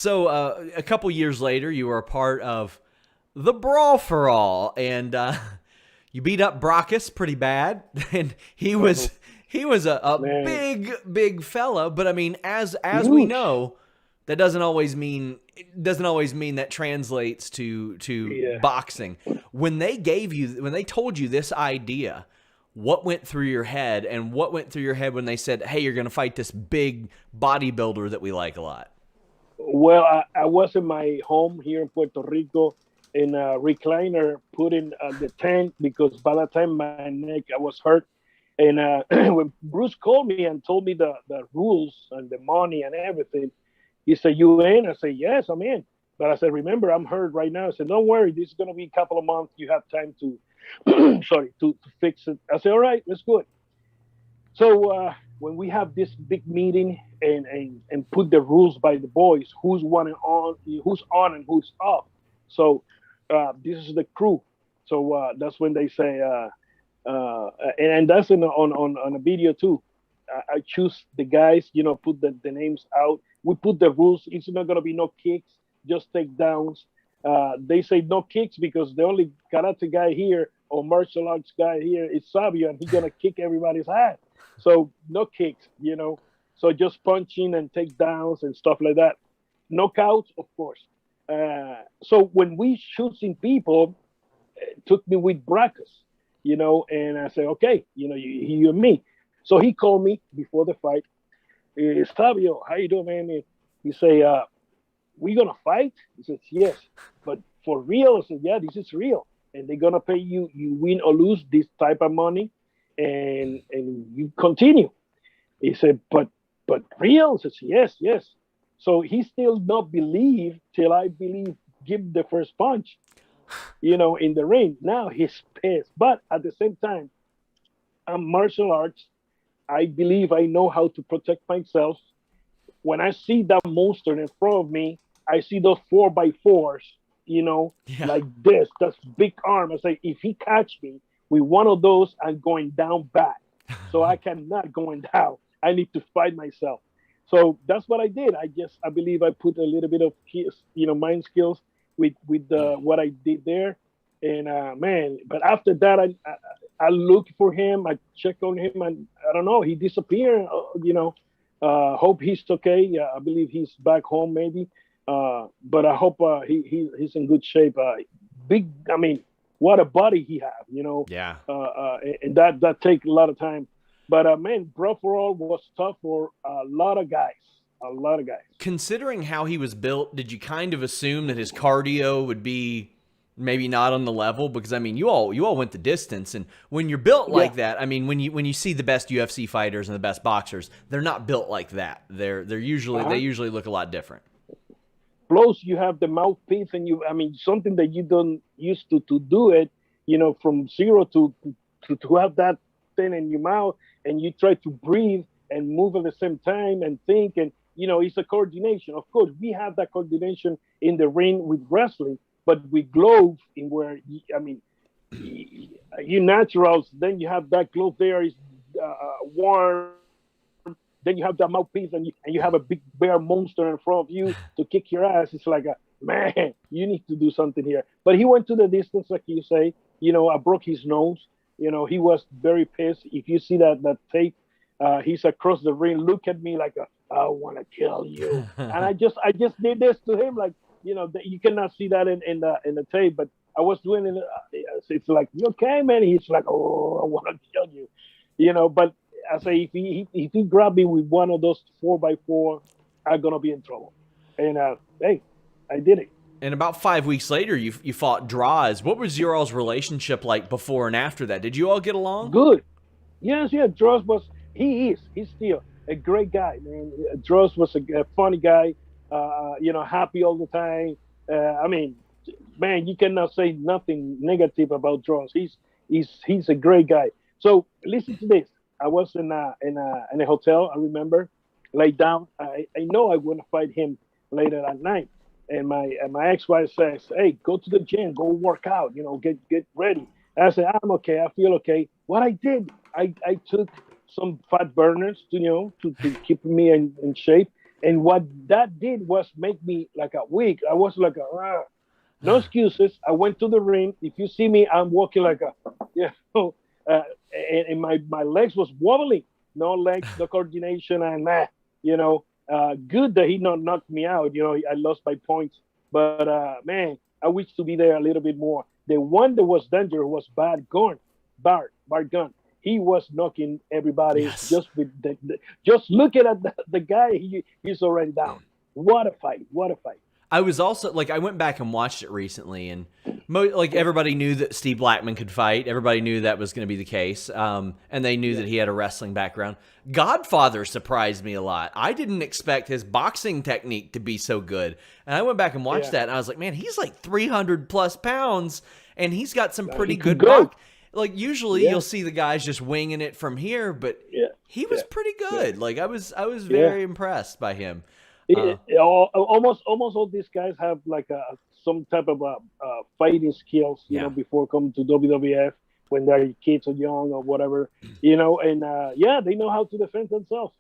So a couple years later, you were a part of the Brawl for All, and you beat up Brakkus pretty bad, and he Oh was he was a man, big fella. But I mean, as we huge. know, that doesn't always mean that translates to Yeah. boxing. When they told you this idea, what went through your head, and what went through your head when they said, "Hey, you're going to fight this big bodybuilder that we like a lot"? Well, I was in my home here in Puerto Rico in a recliner, put in the tent because by that time my neck I was hurt. And when Bruce called me and told me the rules and the money and everything, he said, "You in?" I said, "Yes, I'm in." But I said, "Remember, I'm hurt right now." I said, "Don't worry, this is going to be a couple of months. You have time to, sorry, to fix it." I said, "All right, let's go." So when we have this big meeting and put the rules by the boys, who's on and who's off. So this is the crew. So that's when they say, and that's on a video too. I choose the guys, put the names out. We put the rules. It's not gonna be no kicks, just takedowns. They say no kicks because the only karate guy here or martial arts guy here is Savio, and he's gonna kick everybody's ass. So no kicks. So just punching and takedowns and stuff like that. Knockouts, of course. So when we choosing people, it took me with Brakkus, and I said, okay, you and me. So he called me before the fight. Savio, how you doing, man? He say, we gonna fight? He says, yes, but for real? I said, yeah, this is real, and they're gonna pay you. You win or lose this type of money, and you continue. He said, but real? I says, yes, yes. So he still not believe till I believe give the first punch, in the ring. Now he's pissed, but at the same time, I'm martial arts. I believe I know how to protect myself. When I see that monster in front of me, I see those 4x4s, Yeah. like this. That's big arm. I say, if he catch me with one of those, I'm going down bad. So I cannot going down. I need to fight myself. So that's what I did. I believe I put a little bit of mind skills with what I did there, and man. But after that, I looked for him. I checked on him, and I don't know. He disappeared. Hope he's okay. Yeah, I believe he's back home maybe. But I hope he's in good shape. Big. I mean, what a body he have. Yeah. And that take a lot of time. But man, Bro for All was tough for a lot of guys. A lot of guys. Considering how he was built, did you kind of assume that his cardio would be maybe not on the level? Because I mean, you all went the distance, and when you're built Yeah. like that, I mean, when you see the best UFC fighters and the best boxers, they're not built like that. They Uh-huh. usually look a lot different. Plus, you have the mouthpiece, and I mean, something that you don't used to do it, from zero to have that thing in your mouth, and you try to breathe and move at the same time and think, and it's a coordination. Of course, we have that coordination in the ring with wrestling, but with gloves, in where I mean, you naturals, then you have that glove there is warm, then you have that mouthpiece, and you have a big bear monster in front of you to kick your ass. It's like, man, you need to do something here. But he went to the distance, like you say. I broke his nose. He was very pissed. If you see that tape, he's across the ring. Look at me like, I want to kill you. And I just did this to him, like, you cannot see that in the tape, but I was doing it. It's like, you okay, man? He's like, oh, I want to kill you. But I say, if he grab me with one of those 4x4, I'm gonna be in trouble. And hey, I did it. And about 5 weeks later, you fought Droz. What was your all's relationship like before and after that? Did you all get along? Good. Yes, yeah. Droz he's still a great guy, man. Droz was a funny guy. Happy all the time. I mean, man, you cannot say nothing negative about Droz. He's a great guy. So listen to this. I was in a hotel. I remember, lay down. I know I want to fight him later at night. And my ex-wife says, "Hey, go to the gym, go work out. Get ready." And I said, "I'm okay. I feel okay." What I did, I took some fat burners, to keep me in shape. And what that did was make me like a weak. I was like no excuses. I went to the ring. If you see me, I'm walking like a, you know, uh, and my legs was wobbling. No legs, no coordination, and you know, good that he not knocked me out. You know, I lost by points, but man, I wish to be there a little bit more. The one that was dangerous was Bart Gunn. He was knocking everybody Yes. just with just looking at the guy. He's already down. What a fight! What a fight! I was also like, I went back and watched it recently, and like everybody knew that Steve Blackman could fight. Everybody knew that was going to be the case, and they knew that he had a wrestling background. Godfather surprised me a lot. I didn't expect his boxing technique to be so good, and I went back and watched that, and I was like, man, he's like 300 plus pounds, and he's got some pretty good box. Like usually you'll see the guys just winging it from here, but he was pretty good. Like I was very impressed by him. Almost all these guys have like some type of fighting skills, you know, before coming to WWF when they're kids or young or whatever, you know, and they know how to defend themselves.